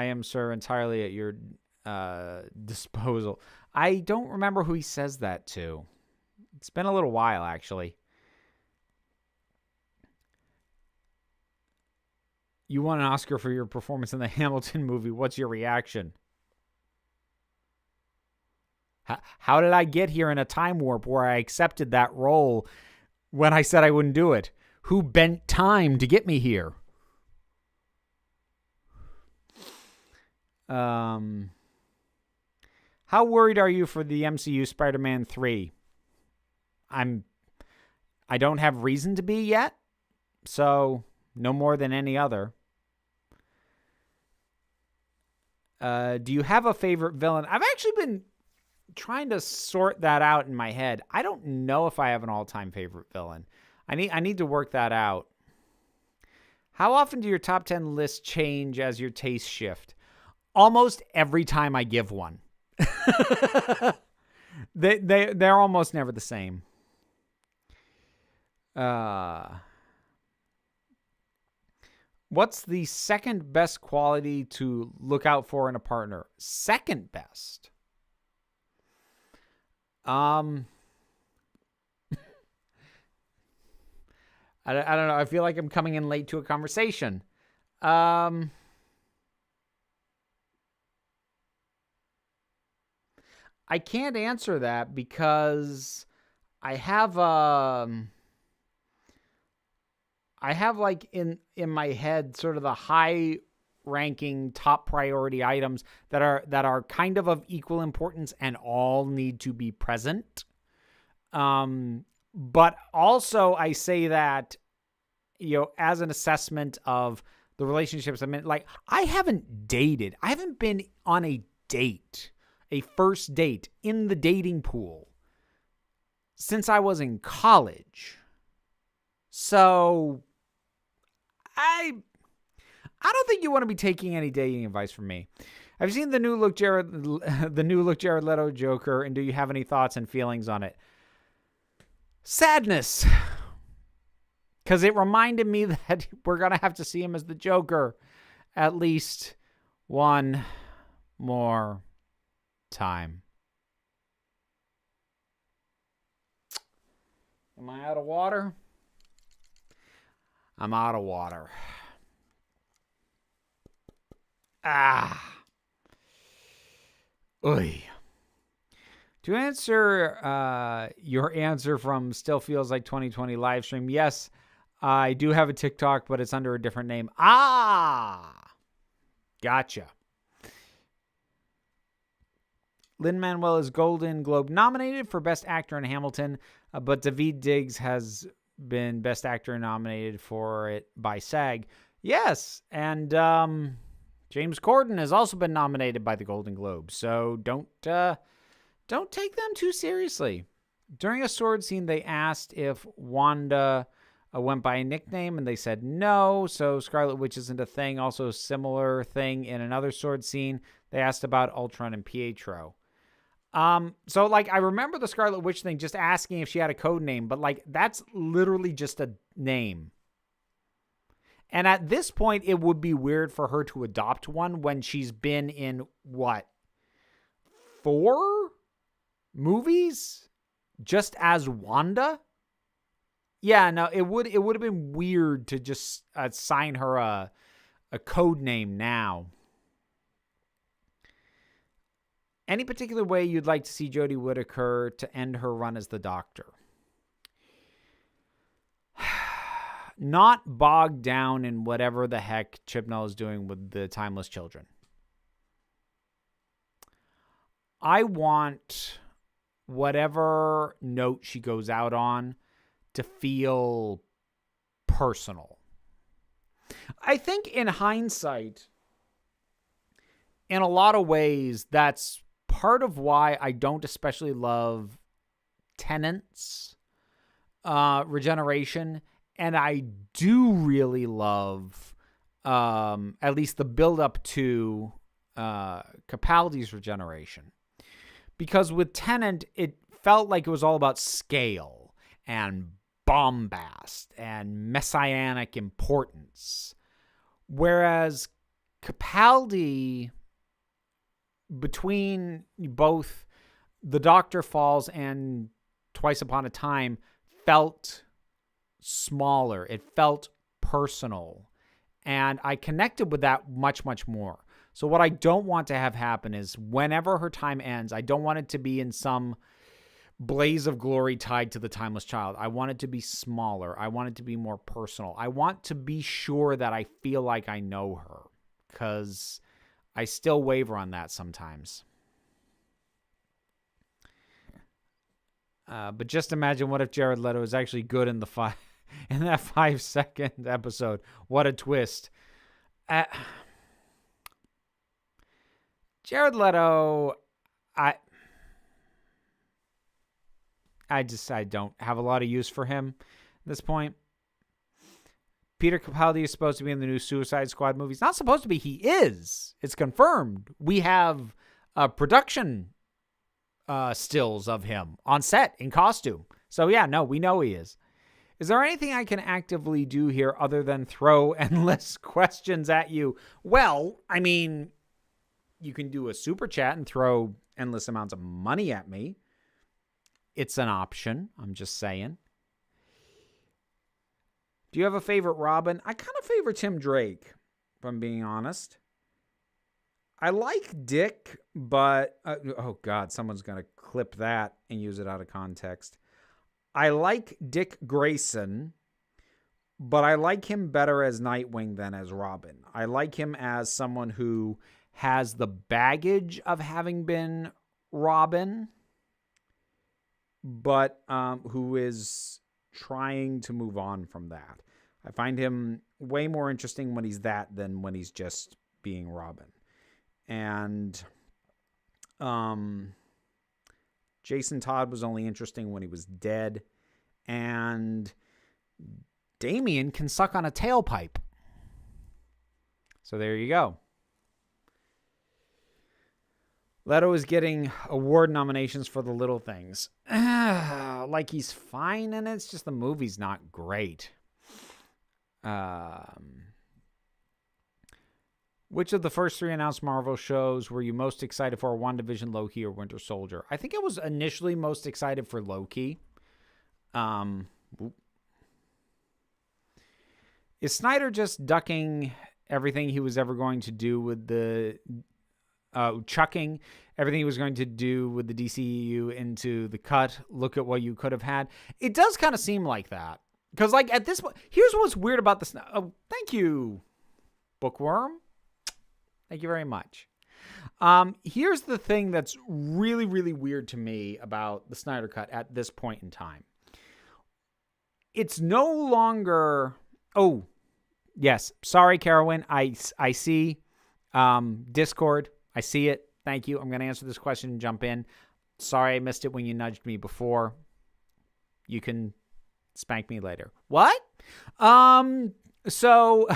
[SPEAKER 1] am, sir, entirely at your disposal. I don't remember who he says that to. It's been a little while, actually. You won an Oscar for your performance in the Hamilton movie. What's your reaction? How did I get here in a time warp where I accepted that role when I said I wouldn't do it? Who bent time to get me here? How worried are you for the MCU Spider-Man 3? I don't have reason to be yet, so no more than any other. Do you have a favorite villain? I've actually been trying to sort that out in my head. I don't know if I have an all-time favorite villain. I need to work that out. How often do your top 10 lists change as your tastes shift? Almost every time I give one. They're almost never the same. What's the second best quality to look out for in a partner? Second best? I don't know. I feel like I'm coming in late to a conversation. I can't answer that because I have like in my head sort of the high ranking top priority items that are kind of equal importance and all need to be present. But also I say that, as an assessment of the relationships I'm in, like I haven't been on a date, a first date in the dating pool since I was in college. So I don't think you want to be taking any dating advice from me. I've seen the new look Jared Leto Joker, and do you have any thoughts and feelings on it? Sadness. Because it reminded me that we're going to have to see him as the Joker at least one more time. Am I out of water? I'm out of water. Oy. To answer your answer from Still Feels Like 2020 live stream, yes, I do have a TikTok, but it's under a different name. Gotcha. Lin-Manuel is Golden Globe nominated for Best Actor in Hamilton, but Daveed Diggs has been Best Actor nominated for it by SAG. Yes, and James Corden has also been nominated by the Golden Globe, so don't take them too seriously. During a sword scene, they asked if Wanda went by a nickname, and they said no, so Scarlet Witch isn't a thing. Also, a similar thing in another sword scene, they asked about Ultron and Pietro. So, like, I remember the Scarlet Witch thing, just asking if she had a code name, but, like, that's literally just a name. And at this point, it would be weird for her to adopt one when she's been in, 4 movies just as Wanda? Yeah, no, it would have been weird to just assign her a code name now. Any particular way you'd like to see Jodie Whittaker to end her run as the Doctor? Not bogged down in whatever the heck Chibnall is doing with the Timeless Children. I want whatever note she goes out on to feel personal. I think in hindsight, in a lot of ways, that's part of why I don't especially love Tennant's regeneration, and I do really love at least the build-up to Capaldi's regeneration. Because with Tennant, it felt like it was all about scale and bombast and messianic importance. Whereas Capaldi, between both The Doctor Falls and Twice Upon a Time, felt smaller. It felt personal. And I connected with that much, much more. So what I don't want to have happen is whenever her time ends, I don't want it to be in some blaze of glory tied to the Timeless Child. I want it to be smaller. I want it to be more personal. I want to be sure that I feel like I know her, because I still waver on that sometimes. But just imagine, what if Jared Leto is actually good in that 5-second episode? What a twist. Jared Leto, I don't have a lot of use for him at this point. Peter Capaldi is supposed to be in the new Suicide Squad movie. He's not supposed to be. He is. It's confirmed. We have production stills of him on set in costume. So yeah, no, we know he is. Is there anything I can actively do here other than throw endless questions at you? Well, I mean, you can do a super chat and throw endless amounts of money at me. It's an option. I'm just saying. Do you have a favorite Robin? I kind of favor Tim Drake, if I'm being honest. I like Dick, but... oh, God, someone's going to clip that and use it out of context. I like Dick Grayson, but I like him better as Nightwing than as Robin. I like him as someone who has the baggage of having been Robin, but who is trying to move on from that. I find him way more interesting when he's that than when he's just being Robin. And Jason Todd was only interesting when he was dead. And Damien can suck on a tailpipe. So there you go. Leto is getting award nominations for the little things. Like he's fine, and it's just the movie's not great. Which of the first 3 announced Marvel shows were you most excited for? WandaVision, Loki, or Winter Soldier? I think I was initially most excited for Loki. Is Snyder just ducking everything he was ever going to do with the chucking everything he was going to do with the DCEU into the cut. Look at what you could have had. It does kind of seem like that. Because, like, at this point, here's what's weird about this. Oh, thank you, Bookworm. Thank you very much. Here's the thing that's really, really weird to me about the Snyder Cut at this point in time. It's no longer... Oh, yes. Sorry, Carowin. I see Discord. I see it. Thank you. I'm going to answer this question and jump in. Sorry I missed it when you nudged me before. You can spank me later. What? So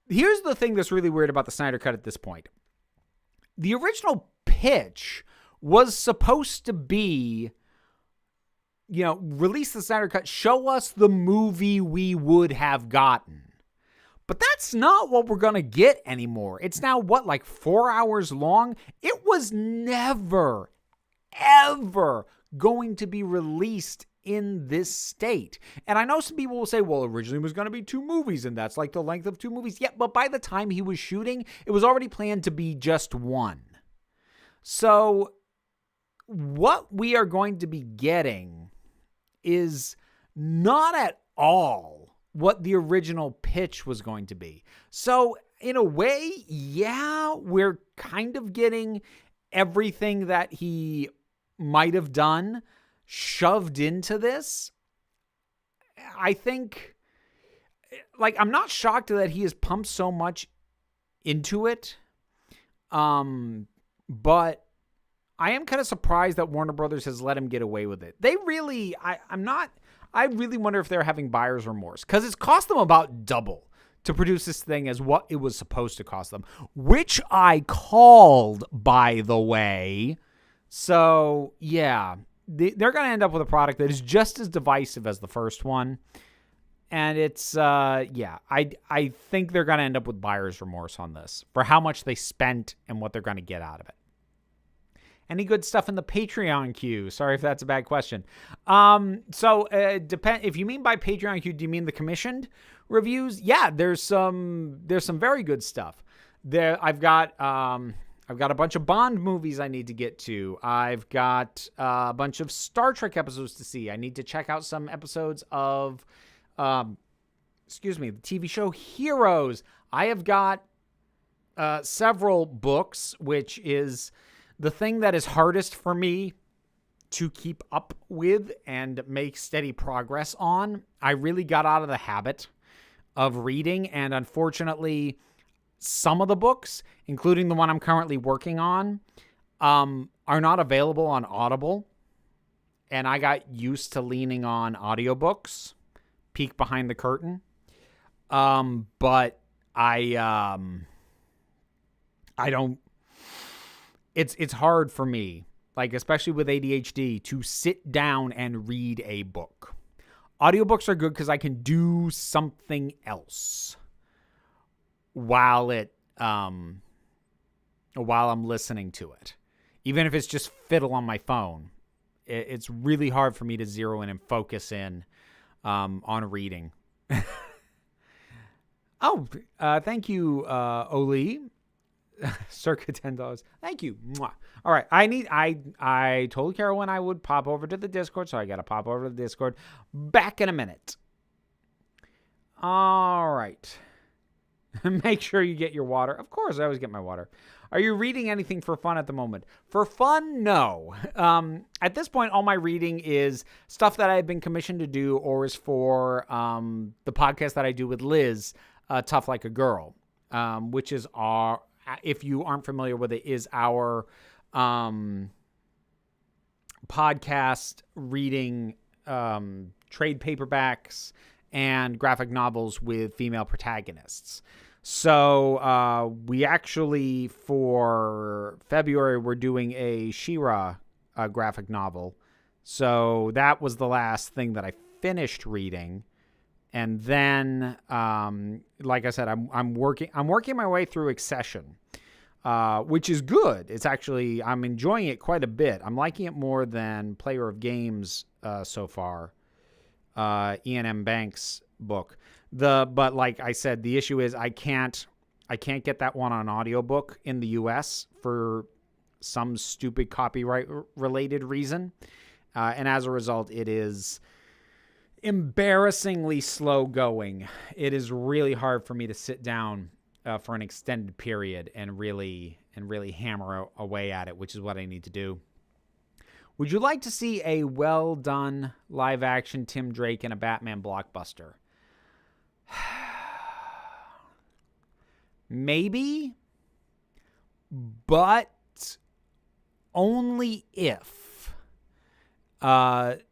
[SPEAKER 1] here's the thing that's really weird about the Snyder Cut at this point. The original pitch was supposed to be, release the Snyder Cut, show us the movie we would have gotten. But that's not what we're going to get anymore. It's now, 4 hours long? It was never, ever going to be released in this state. And I know some people will say, well, originally it was going to be 2 movies, and that's like the length of 2 movies. Yeah, but by the time he was shooting, it was already planned to be just 1. So what we are going to be getting is not at all what the original pitch was going to be. So in a way, yeah, we're kind of getting everything that he might have done shoved into this. I think, I'm not shocked that he has pumped so much into it. But I am kind of surprised that Warner Brothers has let him get away with it. They really, I really wonder if they're having buyer's remorse, because it's cost them about double to produce this thing as what it was supposed to cost them, which I called, by the way. So, yeah, they're going to end up with a product that is just as divisive as the first one. And it's, I think they're going to end up with buyer's remorse on this for how much they spent and what they're going to get out of it. Any good stuff in the Patreon queue? Sorry if that's a bad question. If you mean by Patreon queue, do you mean the commissioned reviews? Yeah, there's some very good stuff. I've got a bunch of Bond movies I need to get to. I've got a bunch of Star Trek episodes to see. I need to check out some episodes of the TV show Heroes. I have got several books, which is the thing that is hardest for me to keep up with and make steady progress on. I really got out of the habit of reading, and unfortunately, some of the books, including the one I'm currently working on, are not available on Audible, and I got used to leaning on audiobooks, peek behind the curtain, but I don't. It's hard for me, especially with ADHD, to sit down and read a book. Audiobooks are good because I can do something else while I'm listening to it. Even if it's just fiddle on my phone, it's really hard for me to zero in and focus in on reading. Thank you, Oli. Circa $10. Thank you. Mwah. All right. I told Carolyn I would pop over to the Discord, so I got to pop over to the Discord. Back in a minute. All right. Make sure you get your water. Of course, I always get my water. Are you reading anything for fun at the moment? For fun, no. At this point, all my reading is stuff that I've been commissioned to do or is for the podcast that I do with Liz, Tough Like a Girl, which is our... If you aren't familiar with it, is our podcast reading trade paperbacks and graphic novels with female protagonists. So we actually, for February, we're doing a She-Ra graphic novel. So that was the last thing that I finished reading. And then, like I said, I'm working my way through Accession, which is good. It's actually, I'm enjoying it quite a bit. I'm liking it more than Player of Games so far. Ian M. Banks book. But like I said, the issue is I can't get that one on audiobook in the US for some stupid copyright related reason. And as a result, it is embarrassingly slow going. It is really hard for me to sit down for an extended period and really hammer away at it, which is what I need to do. Would you like to see a well done live action Tim Drake in a Batman blockbuster? Maybe, but only if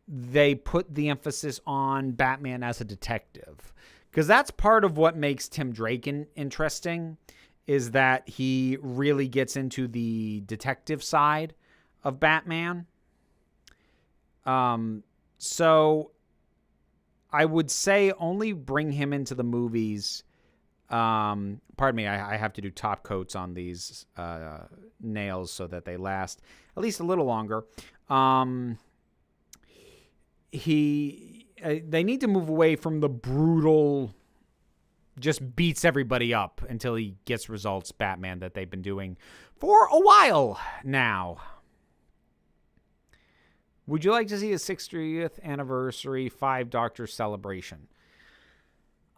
[SPEAKER 1] they put the emphasis on Batman as a detective. Because that's part of what makes Tim Drake interesting, is that he really gets into the detective side of Batman. So I would say only bring him into the movies. Pardon me, I have to do top coats on these nails so that they last at least a little longer. They need to move away from the brutal, just beats everybody up until he gets results Batman that they've been doing for a while now. Would you like to see a 60th anniversary 5 Doctors celebration?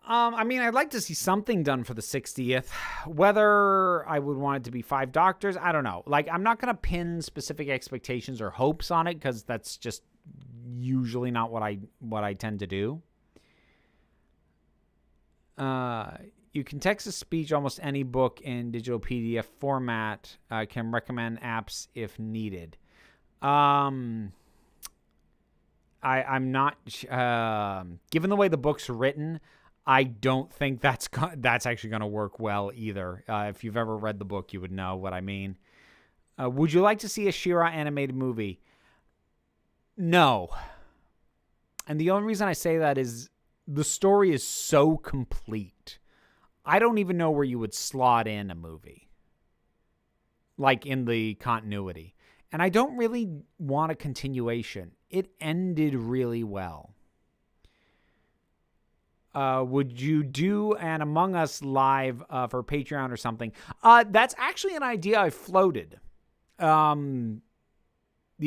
[SPEAKER 1] I mean, I'd like to see something done for the 60th. Whether I would want it to be 5 Doctors, I don't know. Like, I'm not going to pin specific expectations or hopes on it, because that's just usually not what I tend to do. You can text to speech almost any book in digital PDF format. Can recommend apps if needed. I'm not given the way the book's written, I don't think that's actually going to work well either. If you've ever read the book, you would know what I mean. Would you like to see a She-Ra animated movie? No. And the only reason I say that is the story is so complete. I don't even know where you would slot in a movie, like in the continuity. And I don't really want a continuation. It ended really well. Would you do an Among Us live for Patreon or something? That's actually an idea I floated. The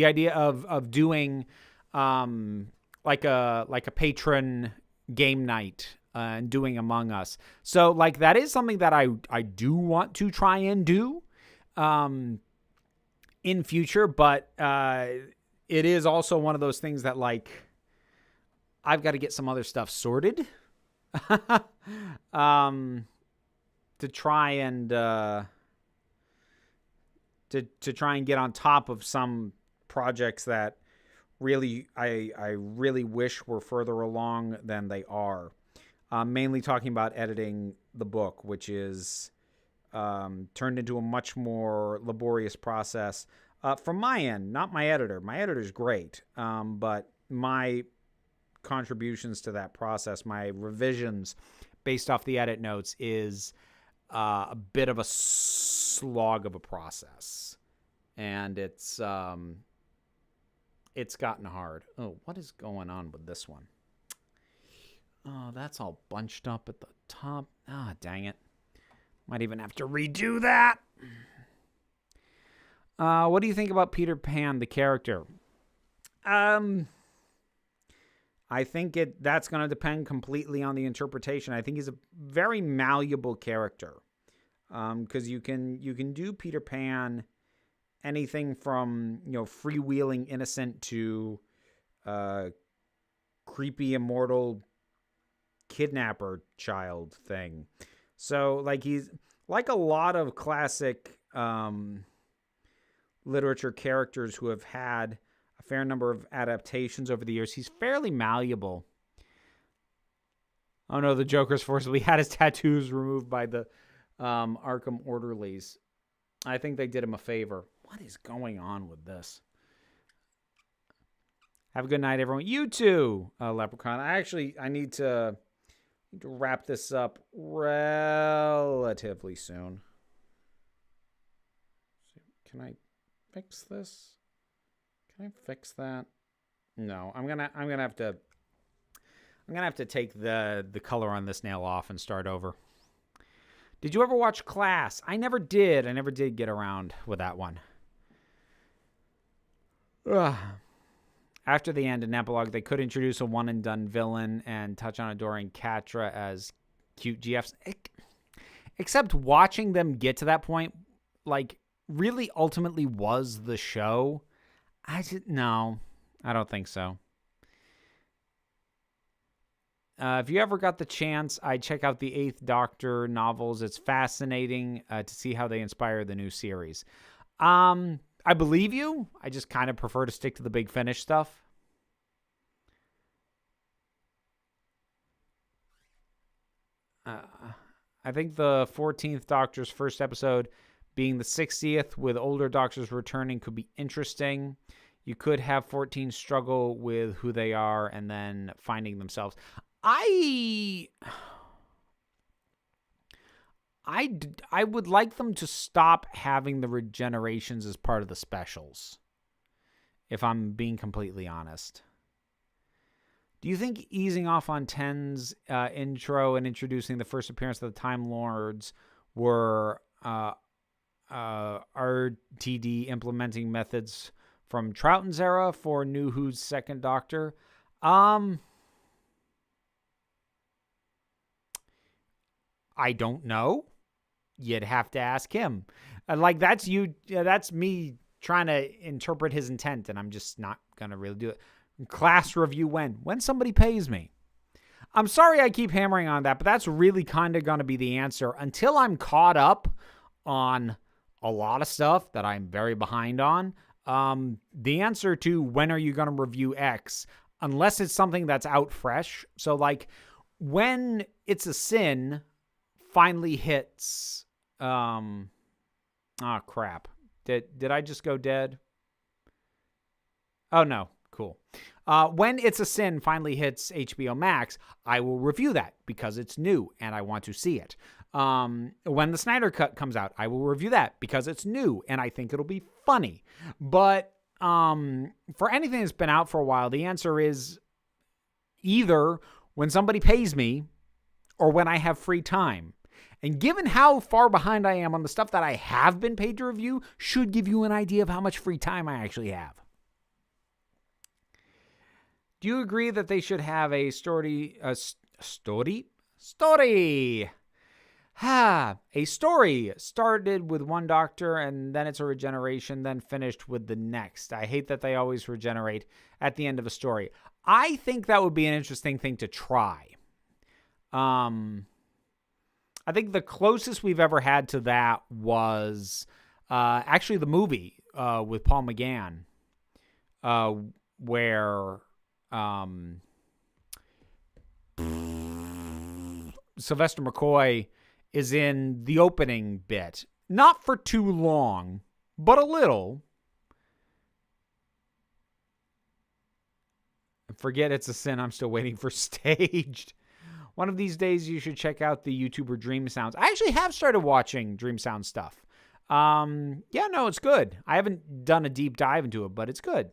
[SPEAKER 1] idea of doing like a patron game night and doing Among Us. So like that is something that I do want to try and do in future, but it is also one of those things that like I've got to get some other stuff sorted to try and to try and get on top of some projects that really I really wish were further along than they are. Mainly talking about editing the book, which is turned into a much more laborious process from my end, not my editor. My editor's great, but my contributions to that process, my revisions based off the edit notes, is a bit of a slog of a process, and it's gotten hard. Oh, what is going on with this one? Oh, that's all bunched up at the top. Ah, dang it. Might even have to redo that. What do you think about Peter Pan, the character? I think that's going to depend completely on the interpretation. I think he's a very malleable character, because you can do Peter Pan anything from freewheeling innocent to creepy immortal kidnapper child thing. So like he's like a lot of classic literature characters who have had a fair number of adaptations over the years. He's fairly malleable. Oh no, the Joker's forcibly had his tattoos removed by the Arkham orderlies. I think they did him a favor. What is going on with this? Have a good night, everyone. You too, Leprechaun. I need to wrap this up relatively soon. Can I fix this? Can I fix that? No, I'm gonna have to I'm going to have to take the color on this nail off and start over. Did you ever watch Class? I never did. I never did get around with that one. Ugh. After the end, an epilogue, they could introduce a one-and-done villain and touch on adoring Catra as cute GFs. Except watching them get to that point, like, really ultimately was the show. No, I don't think so. If you ever got the chance, I'd check out the Eighth Doctor novels. It's fascinating to see how they inspire the new series. I believe you. I just kind of prefer to stick to the Big Finish stuff. I think the 14th Doctor's first episode being the 60th with older Doctors returning could be interesting. You could have 14 struggle with who they are and then finding themselves. I would like them to stop having the regenerations as part of the specials, if I'm being completely honest. Do you think easing off on 10's intro and introducing the first appearance of the Time Lords were RTD implementing methods from Troughton's era for New Who's second Doctor? I don't know. You'd have to ask him. That's me trying to interpret his intent, and I'm just not going to really do it. Class review when somebody pays me. I'm sorry I keep hammering on that, but that's really kind of going to be the answer until I'm caught up on a lot of stuff that I'm very behind on. The answer to when are you going to review X, unless it's something that's out fresh. So like when It's a Sin finally hits, crap. Did I just go dead? Oh no. Cool. When It's a Sin finally hits HBO Max, I will review that because it's new and I want to see it. When the Snyder Cut comes out, I will review that because it's new and I think it'll be funny. But for anything that's been out for a while, the answer is either when somebody pays me or when I have free time. And given how far behind I am on the stuff that I have been paid to review, should give you an idea of how much free time I actually have. Do you agree that they should have a story? A story started with one Doctor and then it's a regeneration, then finished with the next. I hate that they always regenerate at the end of a story. I think that would be an interesting thing to try. I think the closest we've ever had to that was actually the movie with Paul McGann, where Sylvester McCoy is in the opening bit. Not for too long, but a little. Forget It's a Sin. I'm still waiting for Staged. One of these days, you should check out the YouTuber Dream Sounds. I actually have started watching Dream Sound stuff. It's good. I haven't done a deep dive into it, but it's good.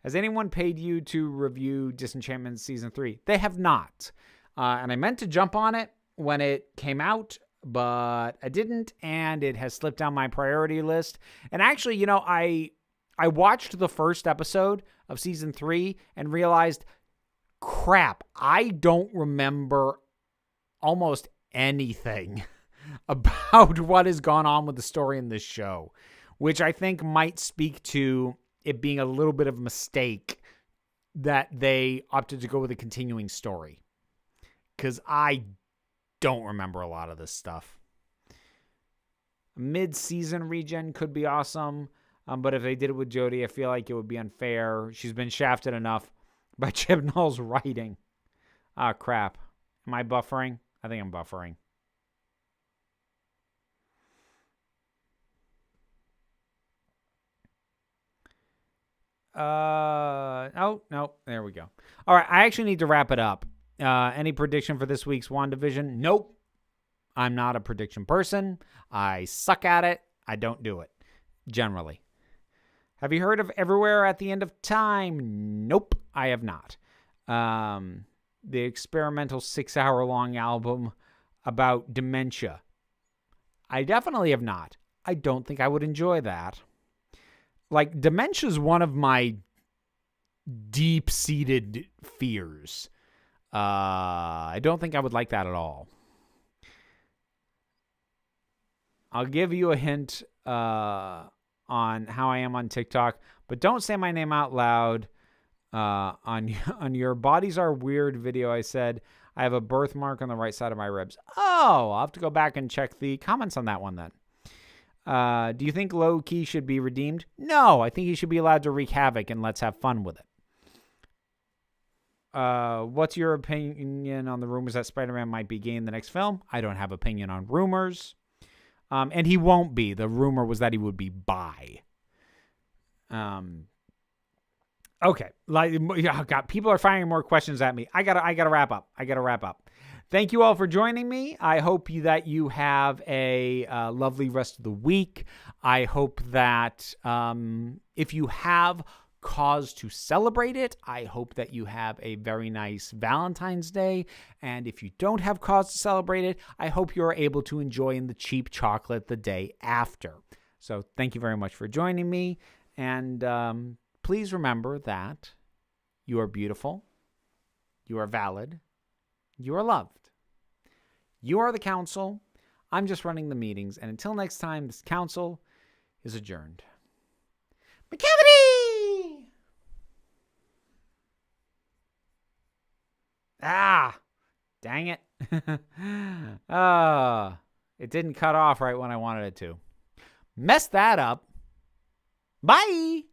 [SPEAKER 1] Has anyone paid you to review Disenchantment Season 3? They have not. And I meant to jump on it when it came out, but I didn't, and it has slipped down my priority list. And actually, I watched the first episode of Season 3 and realized, crap, I don't remember almost anything about what has gone on with the story in this show, which I think might speak to it being a little bit of a mistake that they opted to go with a continuing story, because I don't remember a lot of this stuff. Mid-season regen could be awesome, but if they did it with Jodie, I feel like it would be unfair. She's been shafted enough by Chibnall's writing. Crap. Am I buffering? I think I'm buffering. No, there we go. All right, I actually need to wrap it up. Any prediction for this week's WandaVision? Nope. I'm not a prediction person. I suck at it. I don't do it, generally. Have you heard of Everywhere at the End of Time? Nope, I have not. the experimental 6-hour-long album about dementia. I definitely have not. I don't think I would enjoy that. Like, dementia is one of my deep-seated fears. I don't think I would like that at all. I'll give you a hint on how I am on TikTok, but don't say my name out loud. On your Bodies Are Weird video, I said I have a birthmark on the right side of my ribs. Oh, I'll have to go back and check the comments on that one then. Do you think Low-Key should be redeemed? No, I think he should be allowed to wreak havoc, and let's have fun with it. What's your opinion on the rumors that Spider-Man might be gay in the next film? I don't have opinion on rumors. And he won't be. The rumor was that he would be bi. Okay. Oh God, people are firing more questions at me. I gotta wrap up. Thank you all for joining me. I hope that you have a lovely rest of the week. I hope that if you have cause to celebrate it, I hope that you have a very nice Valentine's Day. And if you don't have cause to celebrate it, I hope you're able to enjoy the cheap chocolate the day after. So thank you very much for joining me. And please remember that you are beautiful, you are valid, you are loved. You are the council. I'm just running the meetings. And until next time, this council is adjourned. McCavity! Dang it. It didn't cut off right when I wanted it to. Messed that up. Bye!